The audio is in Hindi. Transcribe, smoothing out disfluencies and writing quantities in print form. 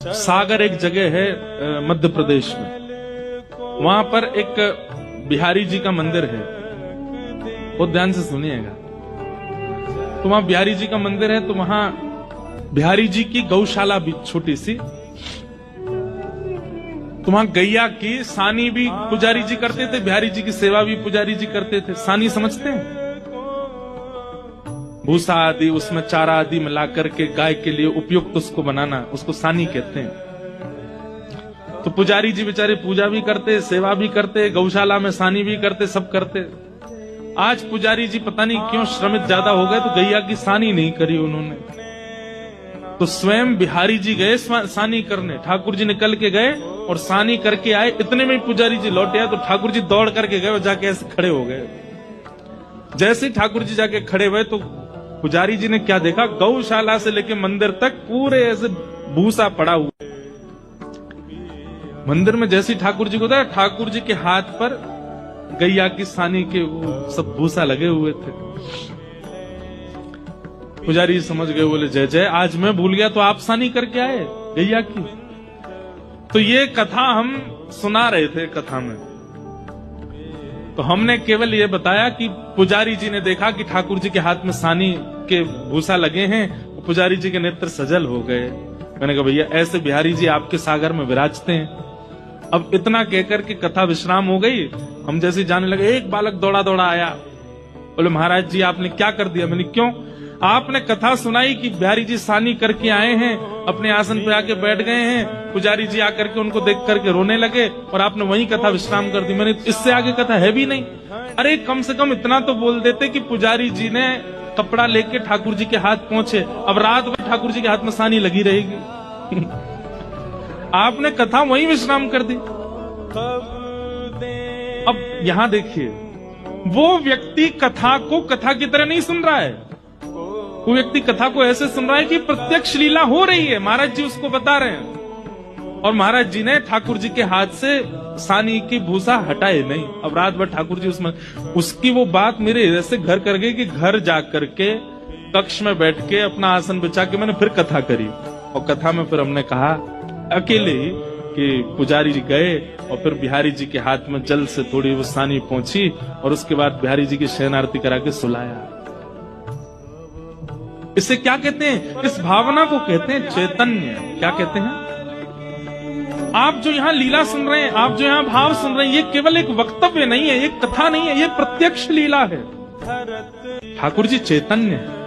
सागर एक जगह है मध्य प्रदेश में, वहां पर एक बिहारी जी का मंदिर है। बहुत ध्यान से सुनिएगा। तो वहां बिहारी जी का मंदिर है, तो वहां बिहारी जी की गौशाला भी छोटी सी, तो वहां गैया की सानी भी पुजारी जी करते थे, बिहारी जी की सेवा भी पुजारी जी करते थे। सानी समझते हैं? भूसा आदि उसमें चारा आदि मिला करके गाय के लिए उपयुक्त उसको बनाना, उसको सानी कहते हैं। तो पुजारी जी बेचारे पूजा भी करते, सेवा भी करते, गौशाला में सानी भी करते, सब करते। आज पुजारी जी पता नहीं क्यों श्रमित ज्यादा हो गए, तो गैया की सानी नहीं करी उन्होंने। तो स्वयं बिहारी जी गए सानी करने, ठाकुर जी निकल के गए और सानी करके आए। इतने में पुजारी जी लौटे आए, तो ठाकुर जी दौड़ करके गए और जाके ऐसे खड़े हो गए। जैसे ही ठाकुर जी जाके खड़े हुए, तो पुजारी जी ने क्या देखा, गौशाला से लेके मंदिर तक पूरे ऐसे भूसा पड़ा हुआ। मंदिर में जैसे ठाकुर जी को देखा, ठाकुर जी के हाथ पर गैया की सानी के वो सब भूसा लगे हुए थे। पुजारी जी समझ गए, बोले जय जय, आज मैं भूल गया तो आप सानी करके आए गैया की। तो ये कथा हम सुना रहे थे कथा में, तो हमने केवल ये बताया कि पुजारी जी ने देखा कि ठाकुर जी के हाथ में सानी के भूसा लगे हैं, पुजारी जी के नेत्र सजल हो गए। मैंने कहा भैया ऐसे बिहारी जी आपके सागर में विराजते हैं। अब इतना कहकर के कथा विश्राम हो गई। हम जैसे जाने लगे, एक बालक दौड़ा दौड़ा आया, बोले महाराज जी आपने क्या कर दिया? मैंने क्यों? आपने कथा सुनाई कि बिहारी जी सानी करके आए हैं, अपने आसन पे आके बैठ गए हैं, पुजारी जी आकर के उनको देख करके रोने लगे और आपने वही कथा विश्राम कर दी। मैंने इससे आगे कथा है भी नहीं। अरे कम से कम इतना तो बोल देते कि पुजारी जी ने कपड़ा लेके ठाकुर जी के हाथ पहुंचे, अब रात भर ठाकुर जी के हाथ में सानी लगी रहेगी। आपने कथा वही विश्राम कर दी। अब यहां देखिए, वो व्यक्ति कथा को कथा की तरह नहीं सुन रहा है। वो व्यक्ति कथा को ऐसे सुन रहा है कि प्रत्यक्ष लीला हो रही है, महाराज जी उसको बता रहे हैं, और महाराज जी ने ठाकुर जी के हाथ से सानी की भूसा हटाए नहीं। अब रात भर ठाकुर जी उसमें, उसकी वो बात मेरे ऐसे घर कर गई कि घर जाकर के कक्ष में बैठ के अपना आसन बिछा के मैंने फिर कथा करी। और कथा में फिर हमने कहा अकेले ही कि पुजारी जी गए और फिर बिहारी जी के हाथ में जल से थोड़ी वो सानी पहुंची, और उसके बाद बिहारी जी की शयन आरती करा के सुलाया। इसे क्या कहते हैं? इस भावना को कहते हैं चैतन्य। क्या कहते हैं? आप जो यहाँ लीला सुन रहे हैं, आप जो यहाँ भाव सुन रहे हैं, ये केवल एक वक्तव्य नहीं है, ये कथा नहीं है, ये प्रत्यक्ष लीला है। ठाकुर जी चैतन्य है।